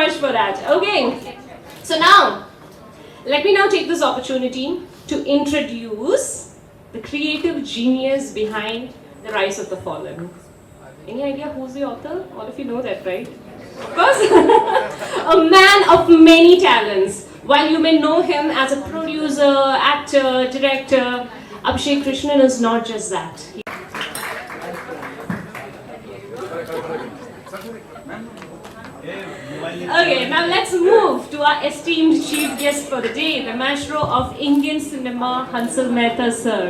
much for that. Okay. So now, let me now take this opportunity to introduce the creative genius behind The Rise of the Fallen. Any idea who's the author? All of you know that, right? Of course. A man of many talents. While you may know him as a producer, actor, director, Abhishek Krishnan is not just that. Okay, now let's move to our esteemed chief guest for the day, the maestro of Indian cinema, Hansal Mehta sir.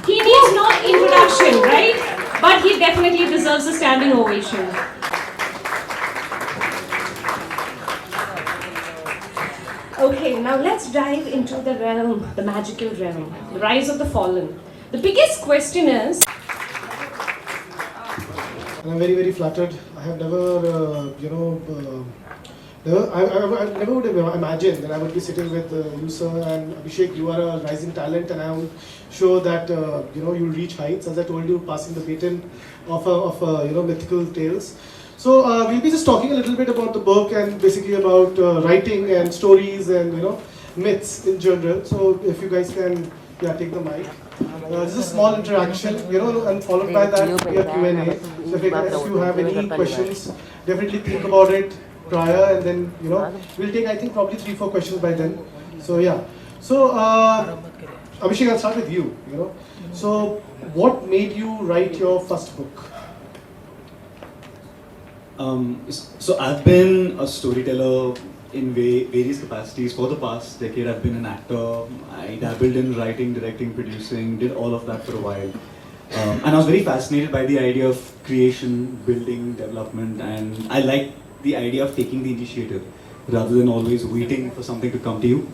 He needs no introduction, right? But he definitely deserves a standing ovation. Okay, now let's dive into the realm, the magical realm, the rise of the fallen. The biggest question is... And I'm very, very flattered. I have never, I never would have imagined that I would be sitting with you, sir, and Abhishek. You are a rising talent, and I'm sure that you'll reach heights. As I told you, passing the baton of mythical tales. So we'll be just talking a little bit about the book and basically about writing and stories and myths in general. So if you guys can, take the mic. This is a small interaction, and followed by that we have Q&A. So if you have any questions, definitely think about it prior, and then we'll take, I think, probably 3-4 questions by then. So yeah. So Abhishek, I'll start with you. So what made you write your first book? So I've been a storyteller in various capacities for the past decade. I've been an actor. I dabbled in writing, directing, producing, did all of that for a while. And I was very fascinated by the idea of creation, building, development, and I like the idea of taking the initiative rather than always waiting for something to come to you.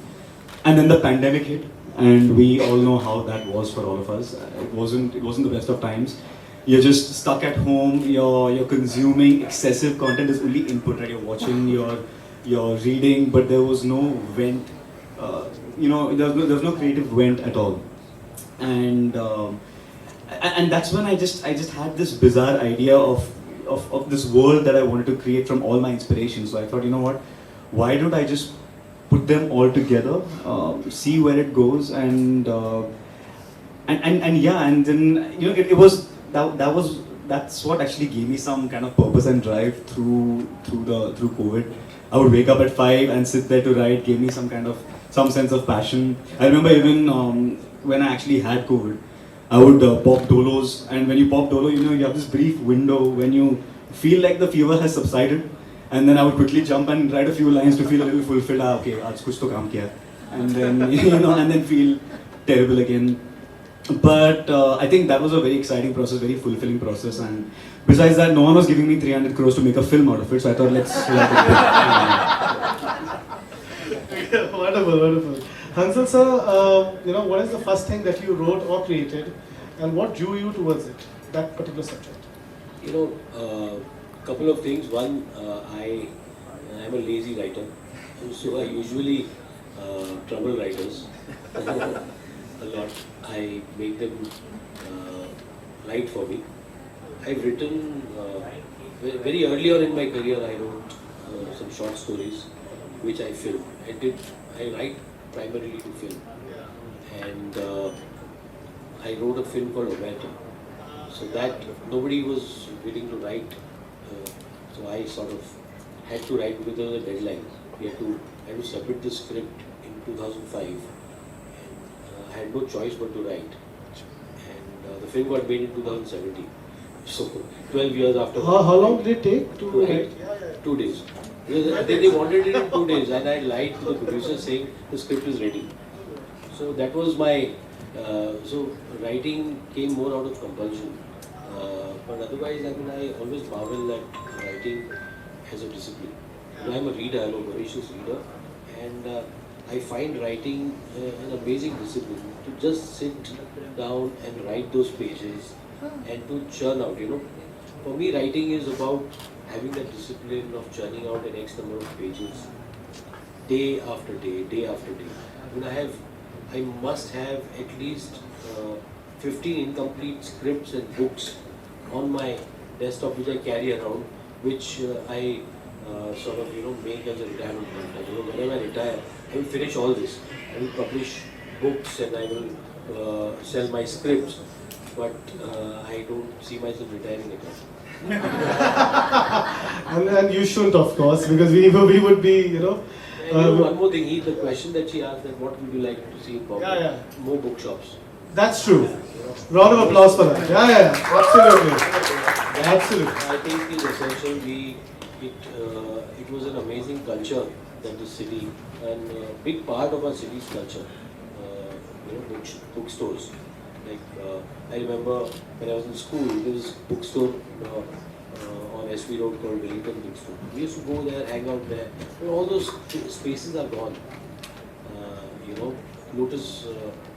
And then the pandemic hit, and we all know how that was for all of us. It wasn't the best of times. You're just stuck at home. You're consuming excessive content. There's only input, right? You're watching, you're reading, but there was no vent. There was no creative vent at all. And that's when I just had this bizarre idea of this world that I wanted to create from all my inspirations. So I thought, why don't I just put them all together, see where it goes, and then it was. That's what actually gave me some kind of purpose and drive through COVID. I would wake up at 5 and sit there to write. Gave me some sense of passion. I remember even when I actually had COVID, I would pop dolos, and when you pop dolo, you have this brief window when you feel like the fever has subsided, and then I would quickly jump and write a few lines to feel a little fulfilled. Okay, aaj kuch to kaam kiya, and then and then feel terrible again. But I think that was a very exciting process, very fulfilling process, and besides that, no one was giving me 300 crores to make a film out of it, so I thought let's Wonderful. Hansal sir, what is the first thing that you wrote or created, and what drew you towards it, that particular subject? Couple of things. One, I am a lazy writer, so I usually trouble writers a lot. I make them write for me. I've written very early on in my career. I wrote some short stories, which I film. I write primarily to film, and I wrote a film called Omerta. So that nobody was willing to write, so I sort of had to write because there was a deadline. I had to submit the script in 2005, and I had no choice but to write. And the film got made in 2017. So 12 years after. How long did it take to write? 2 days. Because they wanted it in 2 days, and I lied to the producer saying the script is ready. So that was my. So writing came more out of compulsion. But otherwise, I always marvel at writing as a discipline. I'm a reader, I'm a voracious reader, and I find writing an amazing discipline. To just sit down and write those pages and to churn out, For me, writing is about having that discipline of churning out an X number of pages, day after day, day after day. I must have at least 15 incomplete scripts and books on my desktop which I carry around, which I sort of make as a retirement plan. Like, whenever I retire, I will finish all this. I will publish books and I will sell my scripts, but I don't see myself retiring at all. And you shouldn't, of course, because we would be, And one more thing, the question that she asked, that what would you like to see in Bombay? Yeah. More bookshops. That's true. Round of applause for that. Yeah, absolutely. Absolutely. I think it's essential. It was an amazing culture that the city, and a big part of our city's culture, bookstores. Like I remember when I was in school, there was a bookstore on SV Road called Wellington Bookstore. We used to go there, hang out there. But all those spaces are gone. Lotus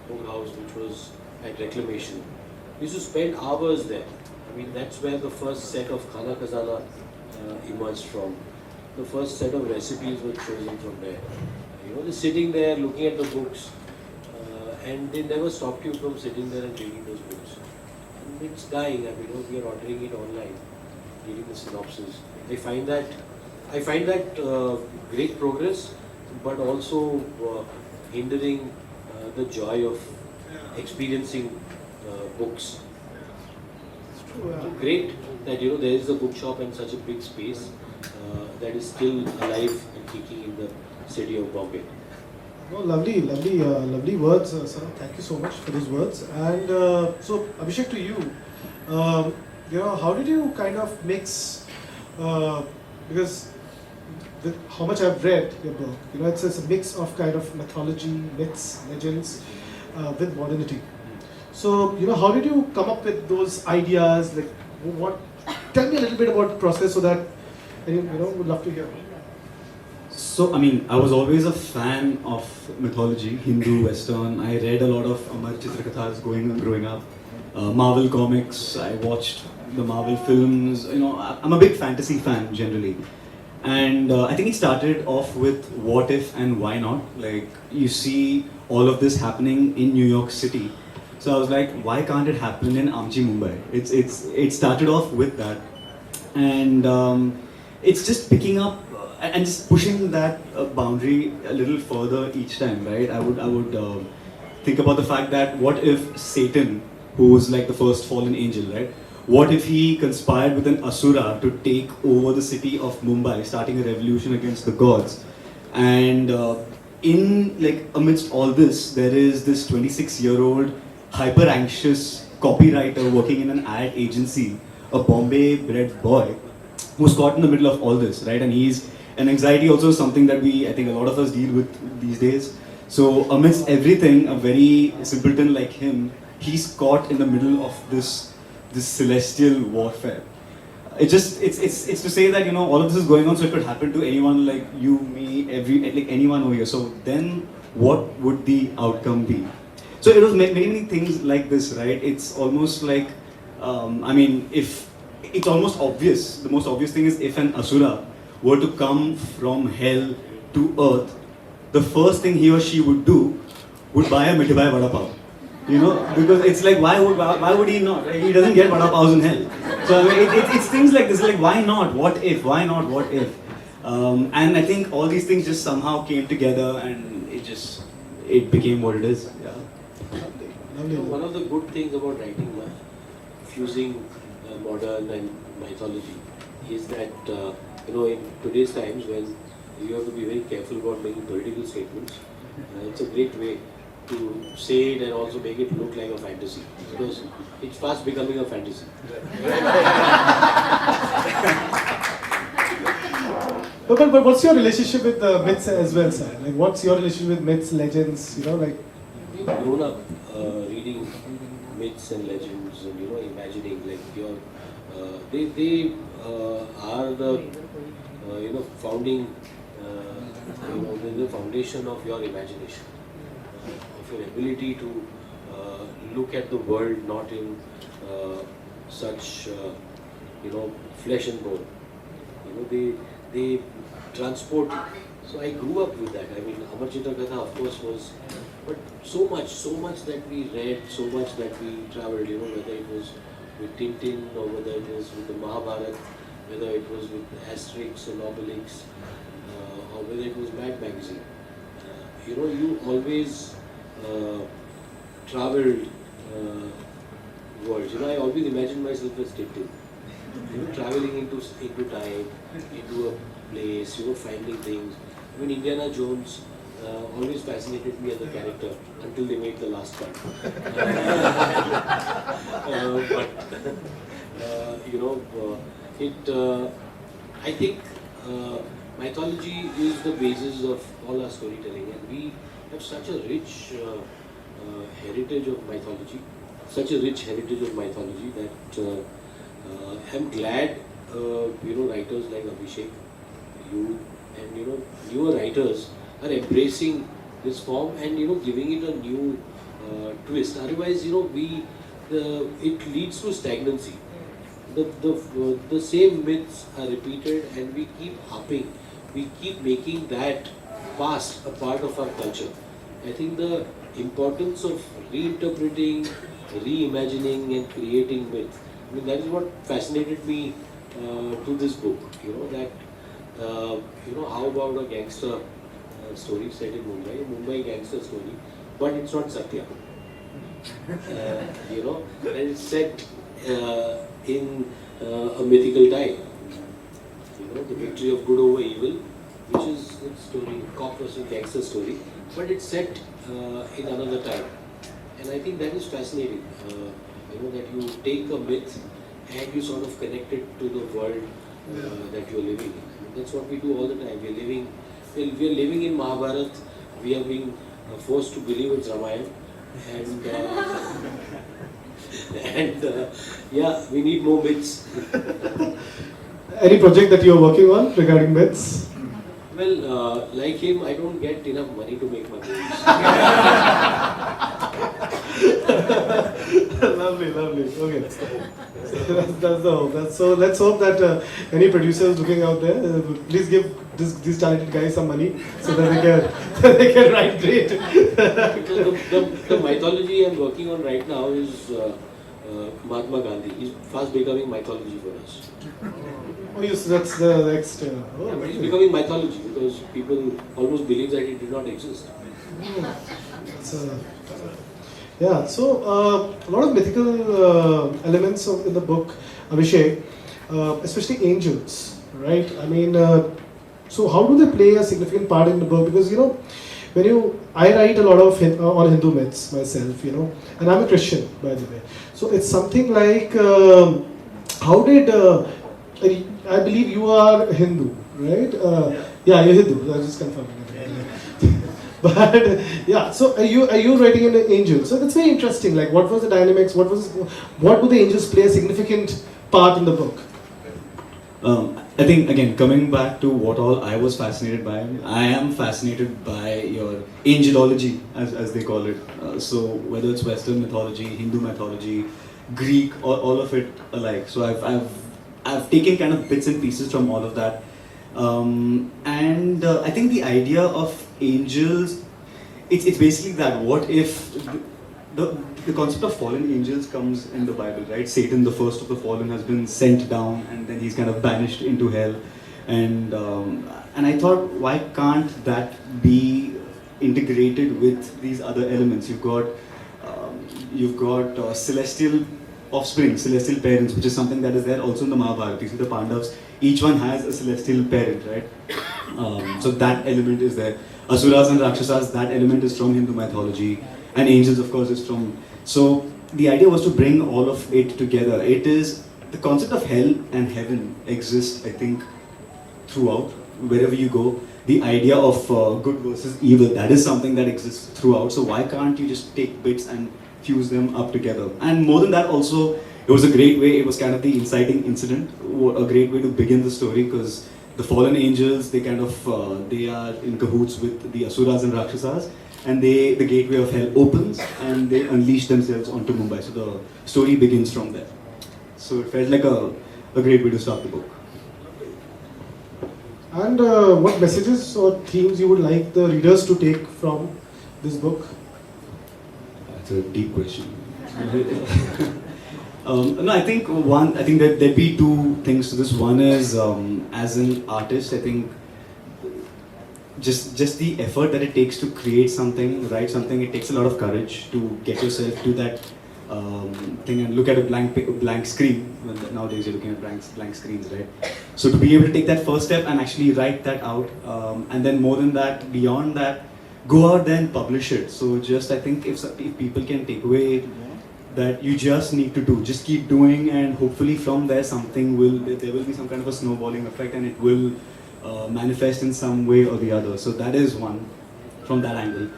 Book House, which was at Reclamation. We used to spend hours there. I mean, that's where the first set of Khana Khazana emerged from. The first set of recipes were chosen from there. Just sitting there, looking at the books, and they never stopped you from sitting there and reading those books. And it's dying. I mean, we are ordering it online, reading the synopsis. I find that great progress, but also hindering the joy of experiencing books. So great that there is a bookshop in such a big space that is still alive and kicking in the city of Bombay. Oh, lovely words, sir. Thank you so much for those words. And so, Abhishek, to you, how did you kind of mix? Because with how much I've read your book, it's a mix of kind of mythology, myths, legends, with modernity. So, how did you come up with those ideas? Like, what? Tell me a little bit about the process, so that would love to hear. So, I mean, I was always a fan of mythology, Hindu, Western. I read a lot of Amar Chitrakathas growing up. Marvel comics, I watched the Marvel films. I'm a big fantasy fan generally. And I think it started off with what if and why not. Like, you see all of this happening in New York City. So I was like, why can't it happen in Amchi, Mumbai? It started off with that. And it's just picking up and just pushing that boundary a little further each time, right? I would think about the fact that what if Satan, who was like the first fallen angel, right? What if he conspired with an asura to take over the city of Mumbai, starting a revolution against the gods? And amidst all this, there is this 26-year-old hyper anxious copywriter working in an ad agency, a Bombay-bred boy, who's caught in the middle of all this, right? And anxiety also is something that I think a lot of us deal with these days. So amidst everything, a very simpleton like him, he's caught in the middle of this celestial warfare. It's to say that all of this is going on, so it could happen to anyone like you, me, anyone over here. So then, what would the outcome be? So it was many things like this, right? It's almost like, if it's almost obvious. The most obvious thing is if an asura were to come from hell to earth, the first thing he or she would do would buy a Mithai Vada Pav. Because it's like, why would he not? He doesn't get Vada Pavs in hell. So it's things like this, like why not? What if? Why not? What if? And I think all these things just somehow came together, and it became what it is. Yeah. One of the good things about writing, fusing modern and mythology, is that in today's times when you have to be very careful about making political statements, it's a great way to say it and also make it look like a fantasy, because it's fast becoming a fantasy. But what's your relationship with myths as well, sir? Like, what's your relationship with myths, legends? We've grown up reading myths and legends and imagining like they are the founding the foundation of your imagination, of your ability to look at the world not in such flesh and bone. They transport you. So I grew up with that. I mean, Amar Chitrakathas of course was, but so much that we read, so much that we traveled, whether it was with Tintin or whether it was with the Mahabharata. whether it was with Asterix or Obelix, or whether it was Mad Magazine. You always traveled worlds. I always imagined myself as Tintin. Traveling into time, into a place, finding things. Indiana Jones always fascinated me as a character until they made the last part. But I think mythology is the basis of all our storytelling, and we have such a rich heritage of mythology, that I'm glad writers like Abhishek, you, and newer writers are embracing this form and giving it a new twist. Otherwise, it leads to stagnancy. The same myths are repeated, and we keep upping, we keep making that past a part of our culture. I think the importance of reinterpreting, reimagining, and creating myth. That is what fascinated me to this book. How about a gangster story set in Mumbai gangster story, but it's not Satya. And it's set in a mythical time. The victory of good over evil, which is a story, cop versus gangster story, but it's set in another time. And I think that is fascinating. That you take a myth and you sort of connect it to the world that you're living in. That's what we do all the time. We're living in Mahabharata. We are being forced to believe it's Ramayana, and we need more myths. Any project that you're working on regarding myths? Well, like him, I don't get enough money to make my movies. Lovely. Okay. That's the hope. So let's hope that any producers looking out there, please give these talented guys some money so that they can write great. The mythology I'm working on right now is Mahatma Gandhi. He's fast becoming mythology for us. Oh yes, that's the next. But he's becoming mythology because people almost believe that he did not exist. So a lot of mythical elements in the book, Abhishek, especially angels, right? So how do they play a significant part in the book? Because I write a lot of on Hindu myths myself, and I'm a Christian, by the way. So it's something like, how did I believe you are Hindu, right? Yeah, you're Hindu. I was just confirming. But yeah, so are you writing an angel? So that's very interesting. Like, what was the dynamics? What do the angels play a significant part in the book? I think, again, coming back to what all I was fascinated by, I am fascinated by your angelology, as they call it. So whether it's Western mythology, Hindu mythology, Greek, all of it alike. So I've taken kind of bits and pieces from all of that. And I think the idea of angels, it's basically that. What if the concept of fallen angels comes in the Bible, right? Satan, the first of the fallen, has been sent down, and then he's kind of banished into hell. And I thought, why can't that be integrated with these other elements? You've got celestial offspring, celestial parents, which is something that is there also in the Mahabharata. You see the Pandavas, each one has a celestial parent, right? So that element is there. Asuras and Rakshasas, that element is from Hindu mythology. And angels, of course, is from... So the idea was to bring all of it together. It is... The concept of hell and heaven exists, I think, throughout, wherever you go. The idea of good versus evil, that is something that exists throughout. So why can't you just take bits and fuse them up together? And more than that also, it was a great way, it was kind of the inciting incident, a great way to begin the story, because the fallen angels, they kind of, they are in cahoots with the Asuras and Rakshasas, and the gateway of hell opens, and they unleash themselves onto Mumbai. So the story begins from there. So it felt like a great way to start the book. And what messages or themes you would like the readers to take from this book? That's a deep question. No, I think that there'd be two things to this. One is, as an artist, I think just the effort that it takes to create something, write something, it takes a lot of courage to get yourself to that thing and look at a blank screen. Nowadays you're looking at blank screens, right? So to be able to take that first step and actually write that out, and then more than that, beyond that, go out there and publish it. So just I think if people can take away that you just need to do, just keep doing, and hopefully from there there will be some kind of a snowballing effect, and it will manifest in some way or the other. So that is one from that angle.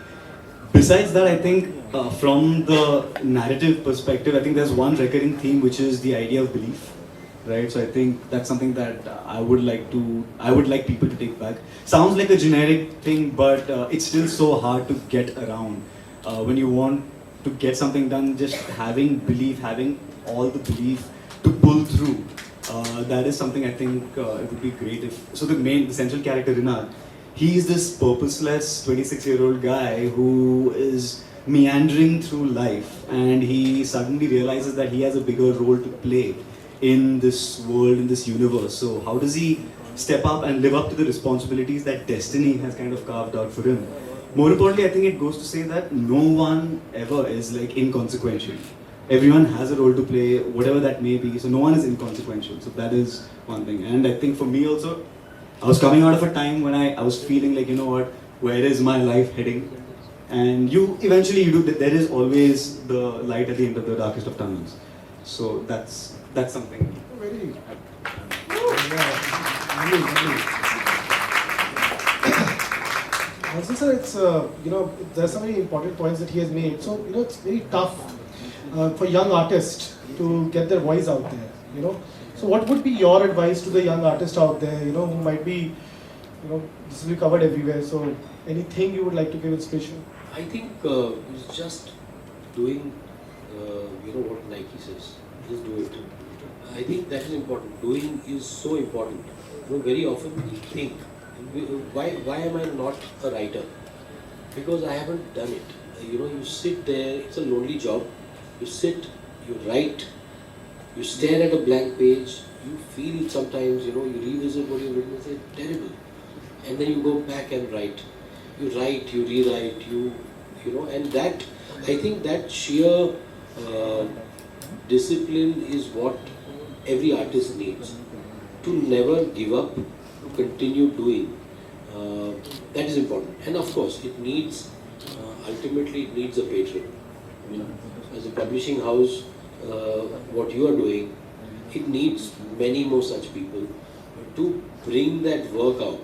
Besides that, I think from the narrative perspective, I think there's one recurring theme, which is the idea of belief, right? So I think that's something that I would like people to take back. Sounds like a generic thing, but it's still so hard to get around. When you want to get something done, just having belief, having all the belief to pull through, that is something I think it would be great if. So the central character Rinat, he's this purposeless 26-year-old guy who is meandering through life, and he suddenly realizes that he has a bigger role to play in this world, in this universe. So how does he step up and live up to the responsibilities that destiny has kind of carved out for him? More importantly, I think it goes to say that no one ever is like inconsequential. Everyone has a role to play, whatever that may be. So no one is inconsequential. So that is one thing. And I think for me also, I was coming out of a time when I was feeling like, you know what, where is my life heading? And eventually you do, there is always the light at the end of the darkest of tunnels. So that's something. Very. Also, sir, it's there's so many important points that he has made. So it's very tough for young artists to get their voice out there. So what would be your advice to the young artist out there? Who might be, this will be covered everywhere. So anything you would like to give inspiration? I think it's just doing, what Nike says. Just do it. I think that is important. Doing is so important. Very often we think, why am I not a writer? Because I haven't done it. You sit there, it's a lonely job. You sit, you write, you stare at a blank page, you feel sometimes, you revisit what you've written and say, terrible. And then you go back and write. You write, you rewrite, and that, I think that sheer discipline is what every artist needs. To never give up, to continue doing. That is important. And of course, it needs, ultimately it needs a patron. As a publishing house, what you are doing, it needs many more such people to bring that work out.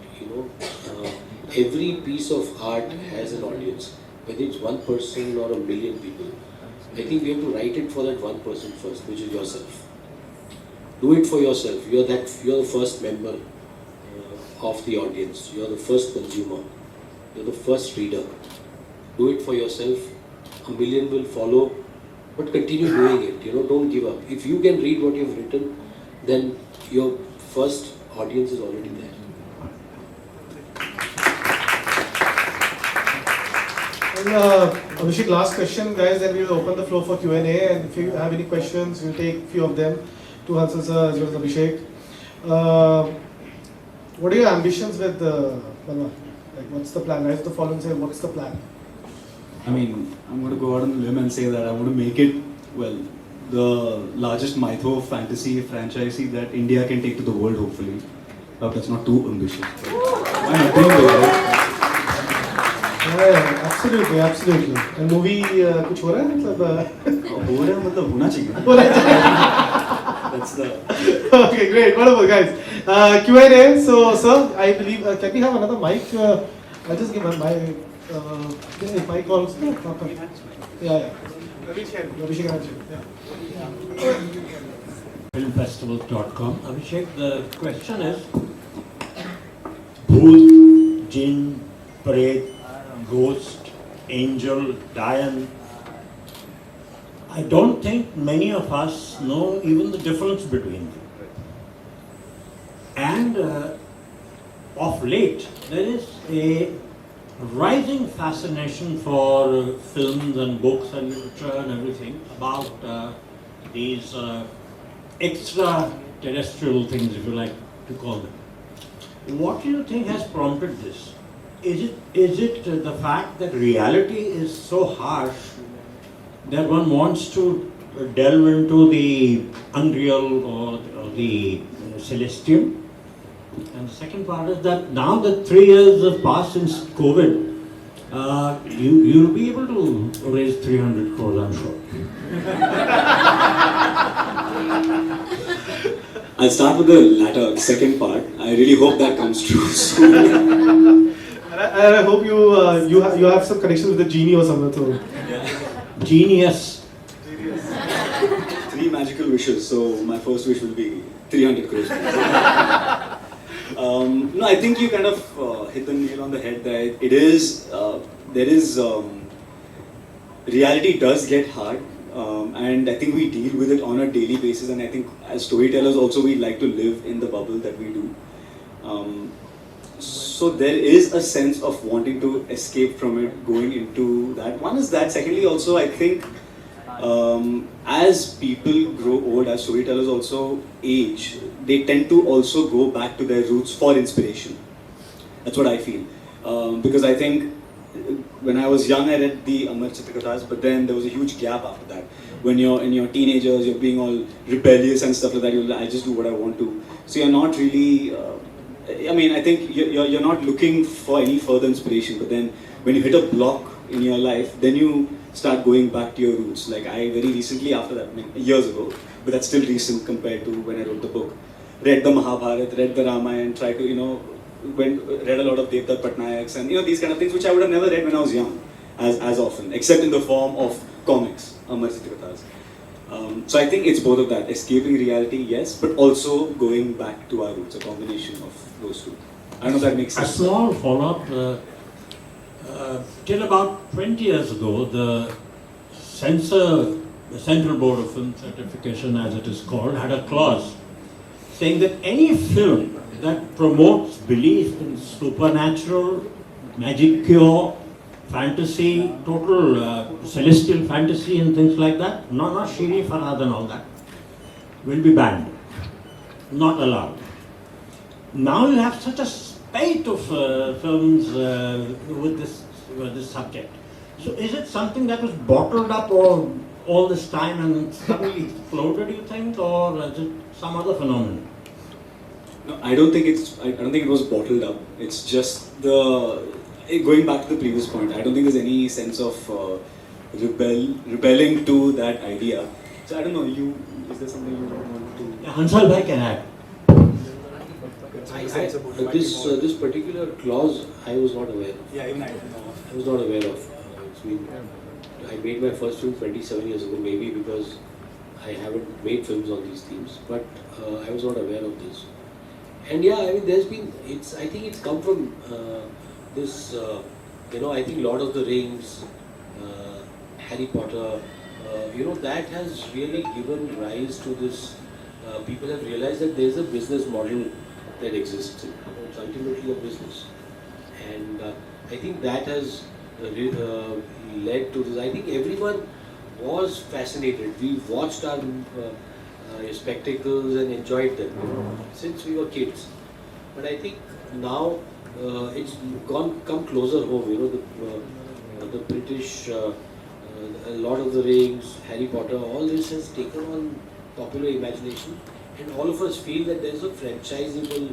Every piece of art has an audience, whether it's one person or a million people. I think we have to write it for that one person first, which is yourself. Do it for yourself. You're the first member of the audience. You're the first consumer. You're the first reader. Do it for yourself. A million will follow, but continue doing it. Don't give up. If you can read what you've written, then your first audience is already there. And Abhishek, last question, guys, then we will open the floor for Q&A. And if you have any questions, we'll take a few of them to Hansal sir as well as Abhishek. What are your ambitions with Balwa? Like, what's the plan? Rise of the Fallen say, what's the plan? I mean, I'm going to go out on a limb and say that I want to make it, the largest mytho fantasy franchise that India can take to the world, hopefully. That's not too ambitious. I'm doing it, Yeah, absolutely. And movie, कुछ हो रहा है मतलब? हो रहा है मतलब होना चाहिए. That's the. Okay, great, wonderful, guys. Q&A. So, sir, I believe can we have another mic? I'll just give my mic also. Yeah. Abhishek. Yeah. Filmfestivals.com. Abhishek, the question is: Bhoot, Jinn, Pret, Ghost, Angel, Dian. I don't think many of us know even the difference between them. And of late, there is a rising fascination for films and books and literature and everything about these extraterrestrial things, if you like to call them. What do you think has prompted this? Is it the fact that reality is so harsh that one wants to delve into the unreal or the celestial? And the second part is that now that 3 years have passed since COVID, you'll be able to raise 300 crores, I'm sure. I'll start with the latter, second part. I really hope that comes true soon. And I hope you have some connection with the genie or something. So. Genius. 3 magical wishes, so my first wish will be 300 crores. No, I think you kind of hit the nail on the head that reality does get hard, and I think we deal with it on a daily basis, and I think as storytellers also we like to live in the bubble that we do. So there is a sense of wanting to escape from it, going into that. One is that. Secondly, also I think as people grow old, as storytellers also age, they tend to also go back to their roots for inspiration. That's what I feel. Because I think when I was young, I read the Amar Chitrakathas, but then there was a huge gap after that. When you're in your teenagers, you're being all rebellious and stuff like that. I just do what I want to. So you're not really. I think you're not looking for any further inspiration. But then when you hit a block in your life, then you start going back to your roots. Like I very recently, after that, years ago, but that's still recent compared to when I wrote the book. Read the Mahabharata, read the Ramayana, tried to read a lot of Devdutt Patnayaks and these kind of things which I would have never read when I was young, as often, except in the form of comics, Amar Chitrakathas. So I think it's both of that, escaping reality, yes, but also going back to our roots, a combination of those two. I don't know if that makes A sense. small follow-up. Till about 20 years ago, the Central Board of Film Certification, as it is called, had a clause saying that any film that promotes belief in supernatural, magic cure, fantasy, total celestial fantasy and things like that, not Shiri, Farhad and all that, will be banned, not allowed. Now you have such a spate of films with this subject. So is it something that was bottled up all this time and suddenly exploded, you think, or is it some other phenomenon? No, I don't think it was bottled up. It's just going back to the previous point. I don't think there's any sense of rebelling to that idea. So I don't know. Is there something you want to? Yeah, Hansal Bhai can add. This particular clause I was not aware of. Yeah, even I was not aware of. I made my first film 27 years ago, maybe because I haven't made films on these themes, but I was not aware of this. And yeah, I mean, I think it's come from this, I think Lord of the Rings, Harry Potter, that has really given rise to this. People have realized that there's a business model that exists. It's ultimately a business. And I think that has led to this. I think everyone was fascinated. We watched our spectacles and enjoyed them since we were kids. But I think now it's come closer home. The British, Lord of the Rings, Harry Potter, all this has taken on popular imagination, and all of us feel that there's a franchisable,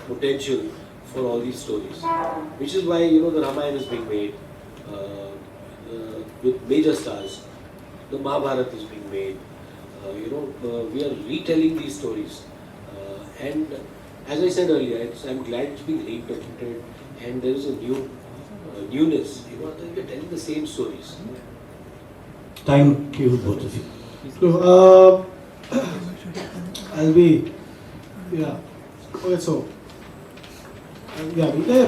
potential for all these stories, which is why the Ramayana is being made with major stars. The Mahabharata is being made. We are retelling these stories, and as I said earlier, I'm glad it's being reinterpreted, and there is a newness. We are telling the same stories. Thank you, both of you. So, Okay, so.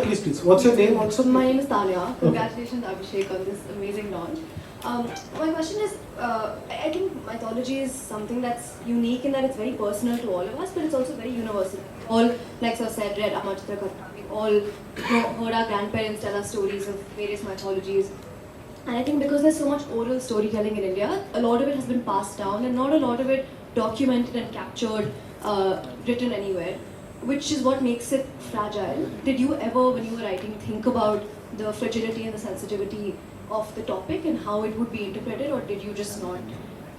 Please. What's your name also? My name is Tanya. Congratulations, Abhishek, on this amazing launch. My question is, I think mythology is something that's unique in that it's very personal to all of us, but it's also very universal. All, like Sir said, read Amar Chitrakathas. We've all heard our grandparents tell us stories of various mythologies. And I think because there's so much oral storytelling in India, a lot of it has been passed down and not a lot of it documented and captured, written anywhere, which is what makes it fragile. Did you ever, when you were writing, think about the fragility and the sensitivity of the topic and how it would be interpreted, or did you just not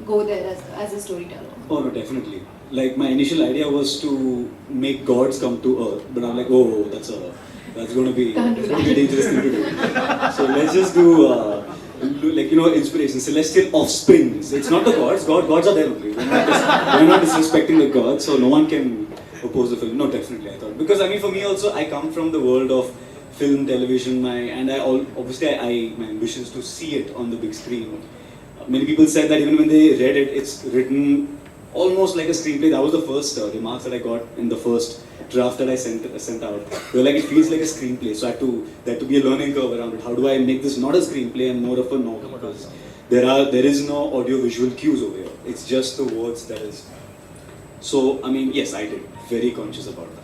go there as a storyteller? Oh no, definitely. Like my initial idea was to make gods come to Earth, but I'm like, oh, that's going to be Can't do a that. dangerous thing to do. So let's just do like inspiration, celestial offsprings. It's not the gods. Gods are there only. We're not disrespecting the gods, so no one can oppose the film. No, definitely I thought, because I mean for me also, I come from the world of film, television, my ambition is to see it on the big screen. Many people said that even when they read it, it's written almost like a screenplay. That was the first remarks that I got in the first draft that I sent out. They were like, it feels like a screenplay. So there had to be a learning curve around it. How do I make this not a screenplay and more of a novel? Because there is no audio visual cues over here. It's just the words that is. So I mean, yes, I did. Very conscious about that.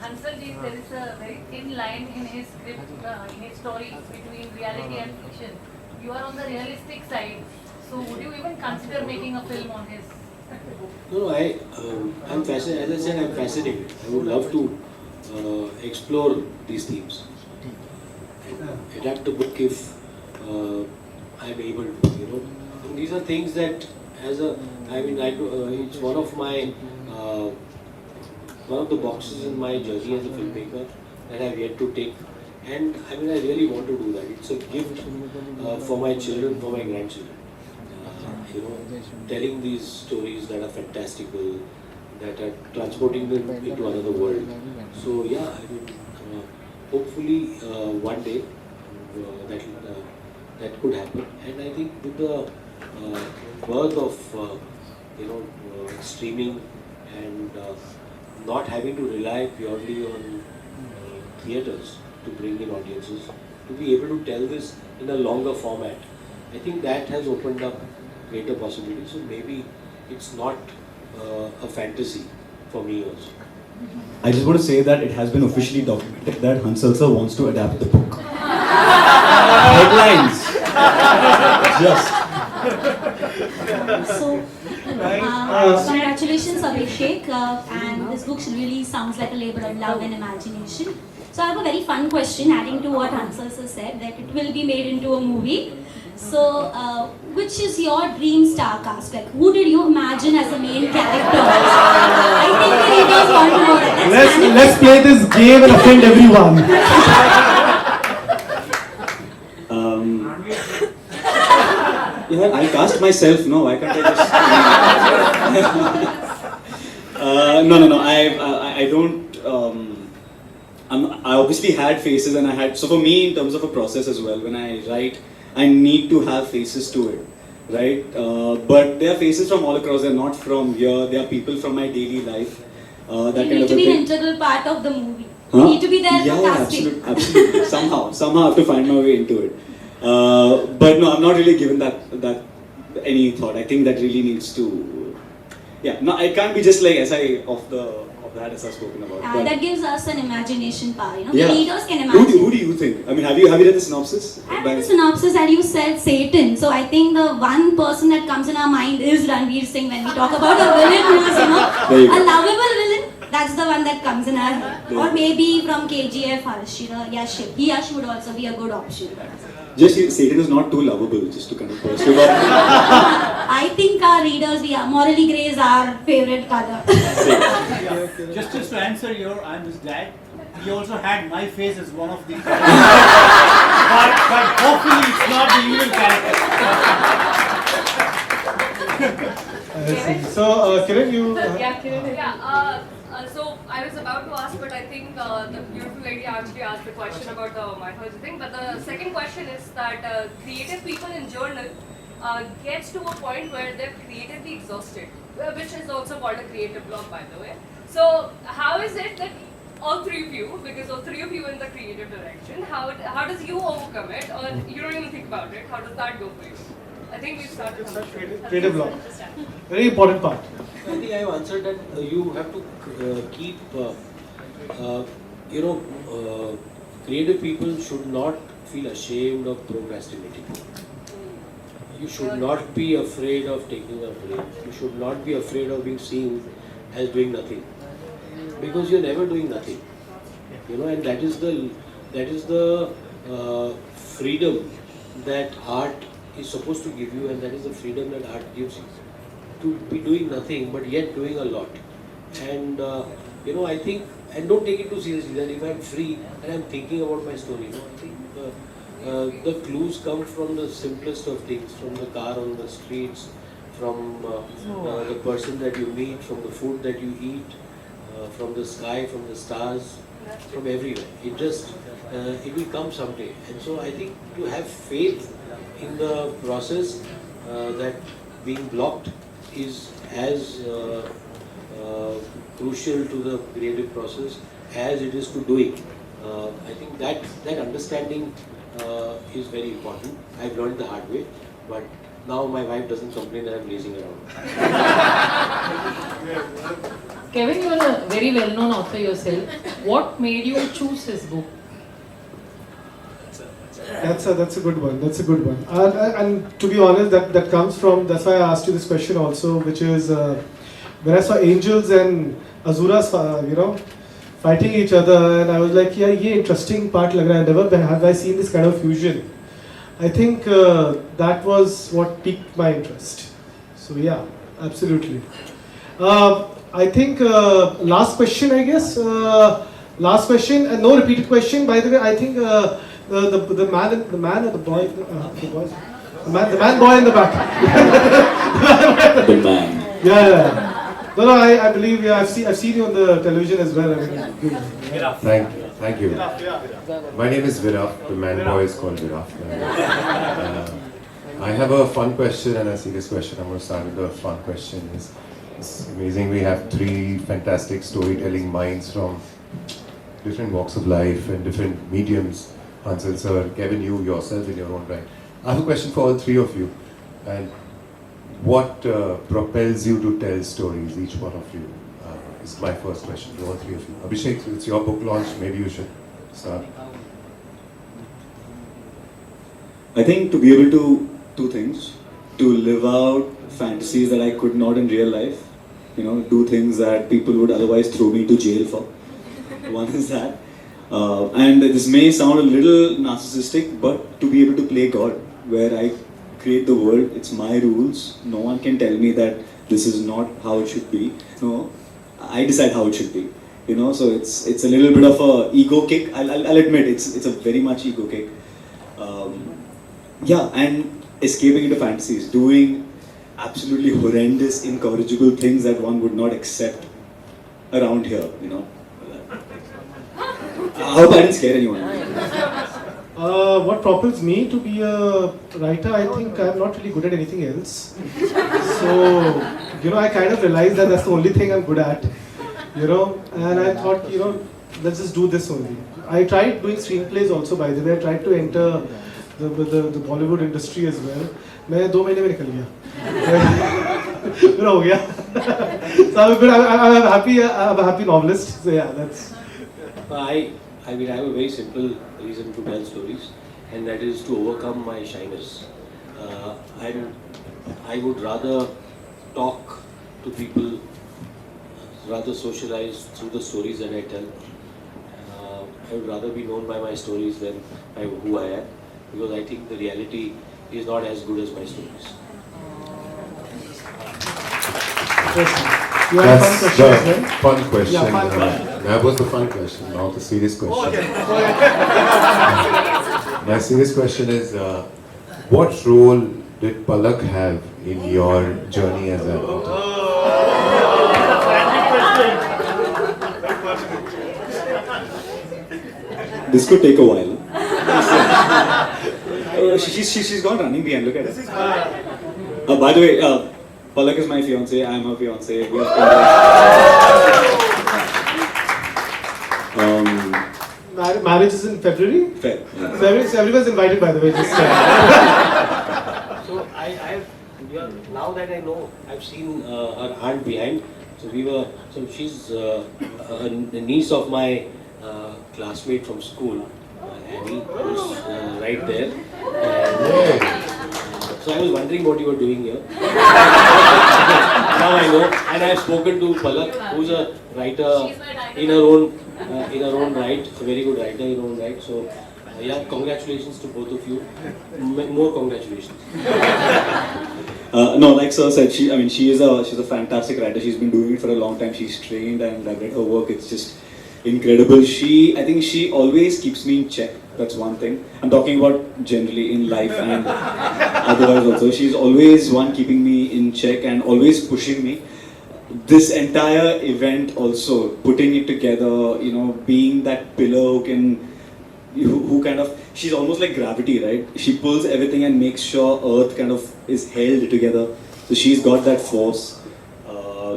Hansalji, there is a very thin line in his script, in his stories between reality and fiction. You are on the realistic side, so would you even consider making a film on his? No, I'm fascinated. As I said, I'm fascinated. I would love to explore these themes. Adapt the book if I'm able to. And these are things that, it's one of the boxes in my journey as a filmmaker that I've yet to take. And I really want to do that. It's a gift for my children, for my grandchildren. Telling these stories that are fantastical, that are transporting them into another world. So yeah, hopefully one day that could happen. And I think with the birth of streaming and not having to rely purely on theatres to bring in audiences, to be able to tell this in a longer format, I think that has opened up greater possibilities. So maybe it's not a fantasy for me also. I just want to say that it has been officially documented that Hansal sir wants to adapt the book. Headlines. Just. So, congratulations Abhishek, and this book really sounds like a labor of love and imagination. So I have a very fun question adding to what Hansal sir said, that it will be made into a movie. So, which is your dream star cast? Like, who did you imagine as a main character? I think the readers want to know that. Let's play this game and offend everyone. I cast myself. No, why can't I just? No. I don't. I obviously had faces, and I had. So for me, in terms of a process as well, when I write, I need to have faces to it, right? But there are faces from all across. They're not from here. They are people from my daily life. You That kind need of to a be an thing. integral part of the movie. Huh? You need to be there for Yeah, casting. absolutely. Somehow I have to find my way into it. But no, I'm not really given that any thought. I think that really needs to. Yeah, no, it can't be just like SI of that as I've spoken about. But That gives us an imagination power. yeah. The readers can Who imagine. do you think? I mean, have you read the synopsis? I read the synopsis and you said Satan. So I think the one person that comes in our mind is Ranveer Singh when we talk about a villain who is, There you go. a lovable villain. That's the one that comes in our head. Yeah. Or maybe from KGF, Harshira, Yash. Yash would also be a good option. Just Satan is not too lovable, just to kind of burst him up. I think our readers, morally grey is our favorite color. Just to answer I'm his dad. He also had my face as one of the but hopefully it's not the evil character. So, Kiran, you. Yeah, Kiran. Yeah, so I was about to ask, but I think the beautiful lady actually asked the question about the mythology thing. But the second question is that creative people in journal gets to a point where they're creatively exhausted, which is also called a creative block, by the way. So how is it that all three of you, because all three of you in the creative direction, how does you overcome it, or you don't even think about it? How does that go for you? I think we started from Creative block. Very important part. I think I have answered that you have to keep, creative people should not feel ashamed of procrastinating. You should not be afraid of taking a break. You should not be afraid of being seen as doing nothing, because you're never doing nothing. You know, and that is the freedom that art is supposed to give you, and that is the freedom that art gives you, to be doing nothing but yet doing a lot. And you know, I think, and don't take it too seriously, that if I'm free and I'm thinking about my story, you know, I think the clues come from the simplest of things, from the car on the streets, from the person that you meet, from the food that you eat, from the sky, from the stars, from everywhere. It just, it will come someday. And so I think to have faith in the process, that being blocked is as crucial to the creative process as it is to doing. I think that understanding is very important. I've learned the hard way, but now my wife doesn't complain that I'm lazing around. Kevin, you are a very well-known author yourself. What made you choose this book? That's a good one. That's a good one. And to be honest, that comes from, that's why I asked you this question also, which is when I saw angels and asuras, you know, fighting each other, and I was like, yeah, ye interesting part lag raha hai. Never have I seen this kind of fusion. I think that was what piqued my interest. So yeah, absolutely. I think last question, I guess. Last question, and no repeated question. By the way, I think the man or the boy, the man boy in the back. The man. Yeah. No, I believe, yeah, I've seen you on the television as well. I mean, good. Thank you. My name is Viraf. The man boy is called Viraf. I have a fun question and a serious question. I'm going to start with the fun question. It's amazing. We have three fantastic storytelling minds from different walks of life and different mediums. Hansal sir, Kevin, you yourself in your own right. I have a question for all three of you. And what propels you to tell stories, each one of you? Is my first question to all three of you. Abhishek, it's your book launch, maybe you should start. I think to be able to two things: to live out fantasies that I could not in real life, you know, do things that people would otherwise throw me to jail for. One is that, and this may sound a little narcissistic, but to be able to play God, where I create the world, it's my rules. No one can tell me that this is not how it should be. No, I decide how it should be. You know, so it's a little bit of a ego kick. I'll admit it's a very much ego kick. Yeah, and escaping into fantasies, doing absolutely horrendous, incorrigible things that one would not accept around here. You know, I hope I didn't scare anyone. What propels me to be a writer? I think I'm not really good at anything else. So, you know, I kind of realized that that's the only thing I'm good at. You know, and I thought, you know, let's just do this only. I tried doing screenplays also, by the way. I tried to enter the Bollywood industry as well. मैं 2 महीने में निकल गया. फिर हो गया. So I'm a happy novelist. So yeah, that's. I mean, I have a very simple reason to tell stories, and that is to overcome my shyness. I would rather talk to people, rather socialize through the stories that I tell. I would rather be known by my stories than by who I am, because I think the reality is not as good as my stories. You have a fun question as well? Fun question. Yeah, fun. That was the fun question. Now the serious question. My serious question is, what role did Palak have in your journey as an author? This could take a while. She's gone running behind. Look at her. By the way, Palak is my fiance. I am her fiance. We have Marriage is in February? Fair. February, so everyone's invited, by the way. Just, So now that I know, I've seen her aunt behind. So she's a niece of my classmate from school, Annie, who's right there. And, so I was wondering what you were doing here. Now I know, and I have spoken to Palak, who's a writer in her own right, a very good writer in her own right. So yeah, congratulations to both of you. More congratulations. No, like Sir said, she's a fantastic writer. She's been doing it for a long time. She's trained, and I've read her work. It's just incredible. I think she always keeps me in check. That's one thing. I'm talking about generally in life and otherwise also. She's always one keeping me in check and always pushing me. This entire event also, putting it together, being that pillar who kind of, she's almost like gravity, right? She pulls everything and makes sure Earth kind of is held together. So she's got that force.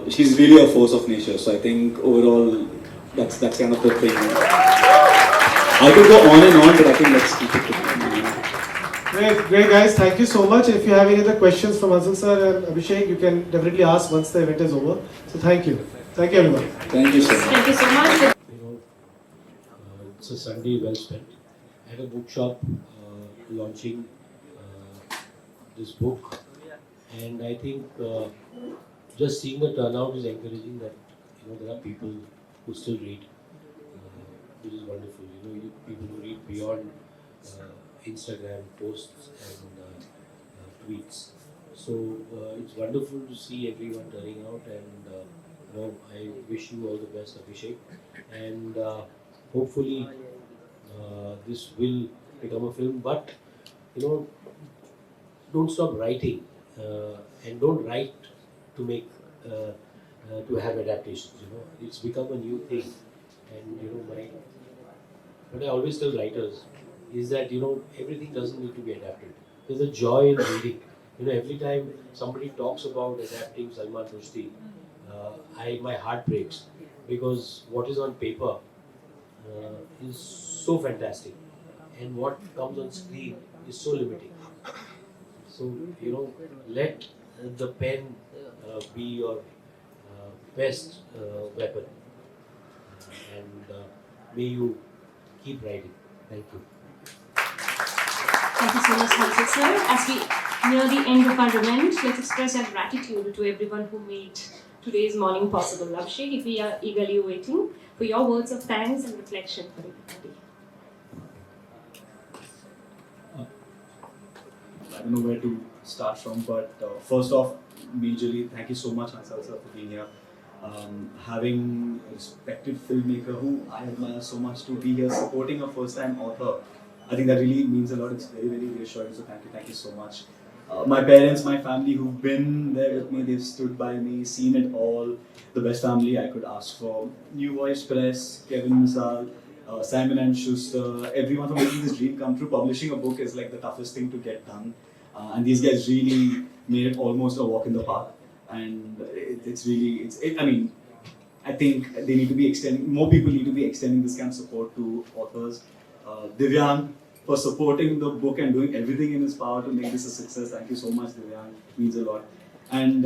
She's really a force of nature. So I think overall, that's kind of the thing. I could go on and on, but I think let's keep it to Great guys, thank you so much. If you have any other questions from Hansal sir and Abhishek, you can definitely ask once the event is over. So thank you. Thank you everyone. Thank you so much. Thank you so much. It's a Sunday well spent. At a bookshop launching this book, and I think just seeing the turnout is encouraging that there are people who still read, which is wonderful. People who read beyond Instagram posts and tweets. So it's wonderful to see everyone turning out, and I wish you all the best, Abhishek, and hopefully this will become a film. But don't stop writing, and don't write to make to have adaptations. It's become a new thing, and what I always tell writers is that everything doesn't need to be adapted. There's a joy in reading. Every time somebody talks about adapting Salman Rushdie, my heart breaks, because what is on paper is so fantastic, and what comes on screen is so limiting. So let the pen be your best weapon, and may you keep writing. Thank you. Thank you so much, Hansal sir. As we near the end of our event, let's express our gratitude to everyone who made today's morning possible. Abhishek, we are eagerly waiting for your words of thanks and reflection for everybody. I don't know where to start from, but first off, majorly, thank you so much, Hansal sir, for being here. Having a respected filmmaker who I admire so much to be here supporting a first-time author, I think that really means a lot. It's very, very reassuring, so thank you so much. My parents, my family who've been there with me, they've stood by me, seen it all. The best family I could ask for. New Voice Press, Kevin Misal, Simon & Schuster, everyone for making this dream come true. Publishing a book is like the toughest thing to get done. And these guys really made it almost a walk in the park. And I think they need to be more people need to be extending this kind of support to authors. Divyang, for supporting the book and doing everything in his power to make this a success. Thank you so much, Divyang. It means a lot. And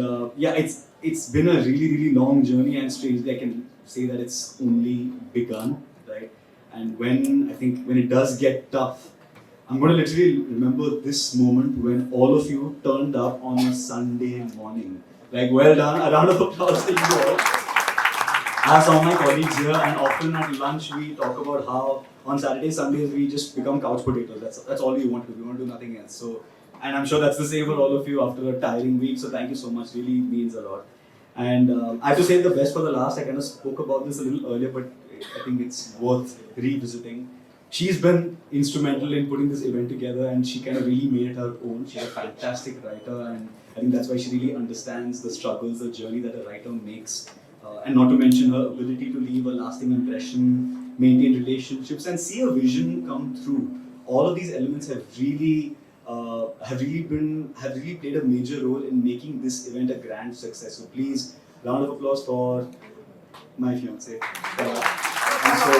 it's been a really, really long journey, and strangely I can say that it's only begun, right? And when it does get tough, I'm going to literally remember this moment when all of you turned up on a Sunday morning. Like, well done, a round of applause to you all. I have some of my colleagues here, and often at lunch we talk about how on Saturdays, Sundays we just become couch potatoes. That's all we want to do. We want to do nothing else. So, and I'm sure that's the same for all of you after a tiring week. So thank you so much. Really means a lot. And I have to save the best for the last. I kind of spoke about this a little earlier, but I think it's worth revisiting. She's been instrumental in putting this event together, and she kind of really made it her own. She's a fantastic writer, and I think that's why she really understands the struggles, the journey that a writer makes. And not to mention her ability to leave a lasting impression, maintain relationships, and see a vision come through. All of these elements have really played a major role in making this event a grand success. So please, round of applause for my fiance. And so,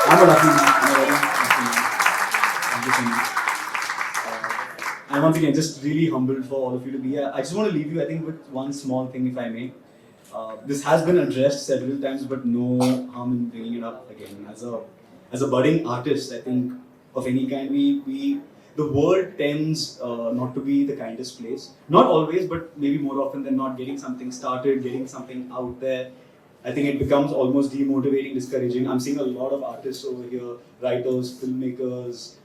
I'm a lucky man. I'm a very lucky man. Thank you so much. And once again, just really humbled for all of you to be here. I just want to leave you, I think, with one small thing, if I may. This has been addressed several times, but no harm in bringing it up again. As a budding artist, I think of any kind. The world tends not to be the kindest place. Not always, but maybe more often than not, getting something started, getting something out there, I think it becomes almost demotivating, discouraging. I'm seeing a lot of artists over here, writers, filmmakers,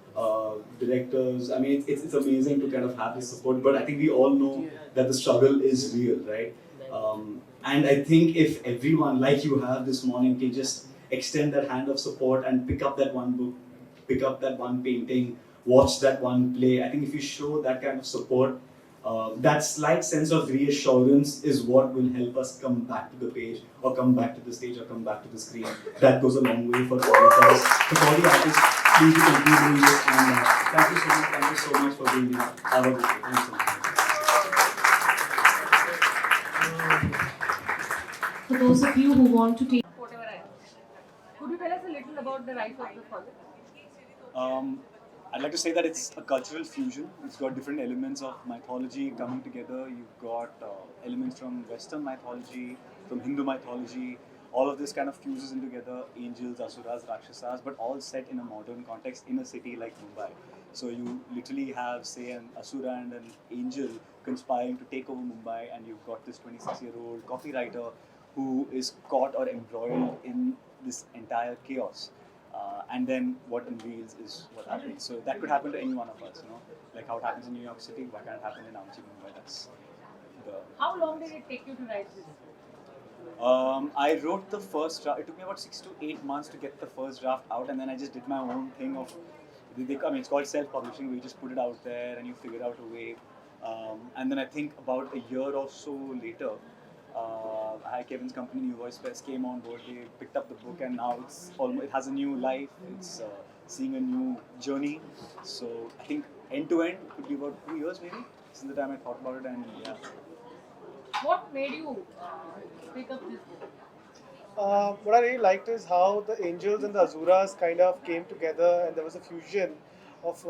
directors. I mean, it's amazing to kind of have this support, but I think we all know that the struggle is real, right? And I think if everyone, like you have this morning, can just extend that hand of support and pick up that one book, pick up that one painting, watch that one play, I think if you show that kind of support, that slight sense of reassurance is what will help us come back to the page, or come back to the stage, or come back to the screen. That goes a long way for all of us. For all the artists, please continue doing this. And thank you so much for being here. Have a good day. Thanks so much. For those of you who want to take Whatever I am. Could you tell us a little about the rise of the fallen? I'd like to say that it's a cultural fusion. It's got different elements of mythology coming together. You've got elements from Western mythology, from Hindu mythology. All of this kind of fuses in together, angels, asuras, rakshasas, but all set in a modern context in a city like Mumbai. So you literally have, say, an asura and an angel conspiring to take over Mumbai, and you've got this 26-year-old copywriter who is caught or embroiled in this entire chaos. And then what unveils is what happens. So that could happen to any one of us, you know, like how it happens in New York City. Why can't it happen in Amchi, Mumbai? That's the. How long did it take you to write this? I wrote the first draft. It took me about 6 to 8 months to get the first draft out, and then I just did my own thing of. I mean, it's called self-publishing, where you just put it out there and you figure out a way. And then I think about a year or so later, Kevin's company, New Voice Press, came on board. They picked up the book, and now it has a new life. It's seeing a new journey. So I think end to end it could be about 2 years maybe since the time I thought about it, and yeah. What made you pick up this book? What I really liked is how the angels and the asuras kind of came together, and there was a fusion of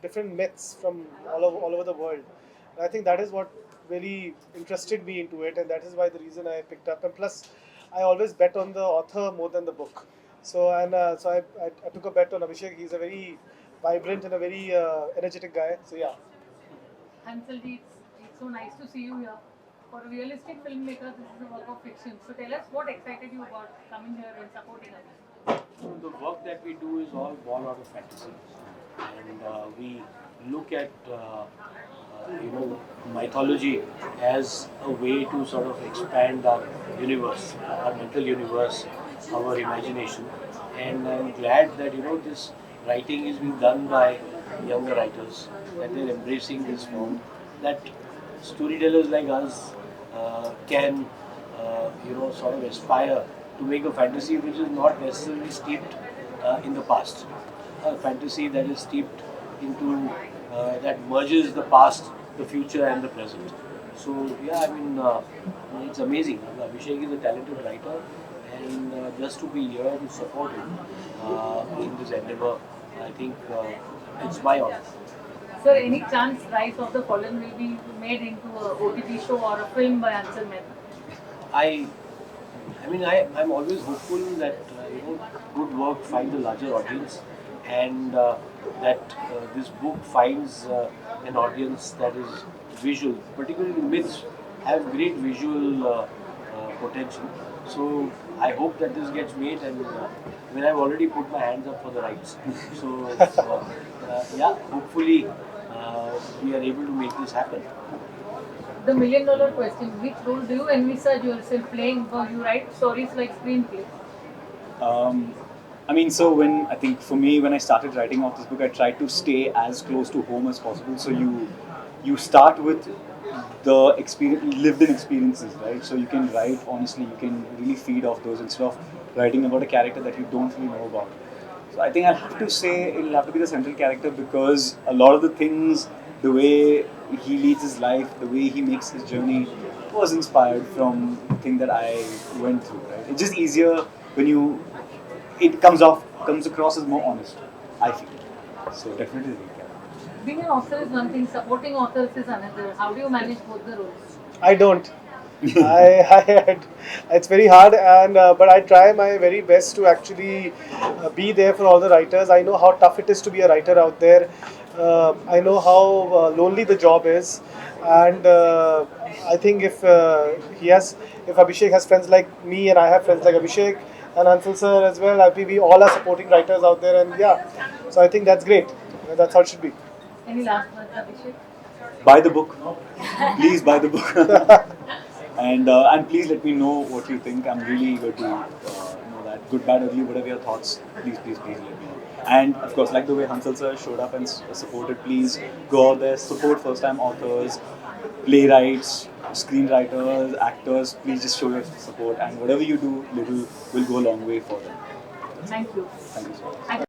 different myths from all over the world. And I think that is what really interested me into it, and that is why the reason I picked up. And plus, I always bet on the author more than the book. So I took a bet on Abhishek. He's a very vibrant and a very energetic guy. So yeah. Hansalji, it's so nice to see you here. For a realistic filmmaker, this is a work of fiction. So tell us what excited you about coming here and supporting us. The work that we do is all born out of fantasy, and we look at mythology as a way to sort of expand our universe, our mental universe, our imagination. And I'm glad that this writing is being done by younger writers, that they're embracing this form, that storytellers like us can sort of aspire to make a fantasy which is not necessarily steeped in the past, a fantasy that is steeped into that merges the past, the future, and the present. So yeah, I mean, it's amazing. Abhishek is a talented writer, and just to be here to support him in this endeavor, I think it's my honor. Sir, any chance Rise of the Fallen will be made into a OTT show or a film by Ansel Mehta? I'm always hopeful that good work finds a larger audience, and that this book finds an audience that is visual. Particularly myths have great visual potential. So I hope that this gets made, and I've already put my hands up for the rights. So yeah, hopefully we are able to make this happen. The $1 million question, which role do you envisage yourself playing, because you write stories like screenplays? When I started writing off this book, I tried to stay as close to home as possible. So you start with the lived-in experiences, right? So you can write honestly, you can really feed off those instead of writing about a character that you don't really know about. So I think I'll have to say it'll have to be the central character, because a lot of the things, the way he leads his life, the way he makes his journey, was inspired from the thing that I went through, right? It's just easier when it comes across as more honest, I feel. So definitely the lead character. Being an author is one thing, supporting authors is another. How do you manage both the roles? I don't. It's very hard, and but I try my very best to actually be there for all the writers. I know how tough it is to be a writer out there. I know how lonely the job is, and I think if Abhishek has friends like me, and I have friends like Abhishek and Ansel sir as well, I think we all are supporting writers out there, and yeah, so I think that's great. That's how it should be. Any last words, Abhishek? Buy the book. Please buy the book. And please let me know what you think. I'm really eager to know that. Good, bad, ugly, whatever your thoughts, please let me know. And of course, like the way Hansal sir showed up and supported, please go out there, support first-time authors, playwrights, screenwriters, actors. Please just show your support, and whatever you do, little will go a long way for them. Thank you. Thank you so much.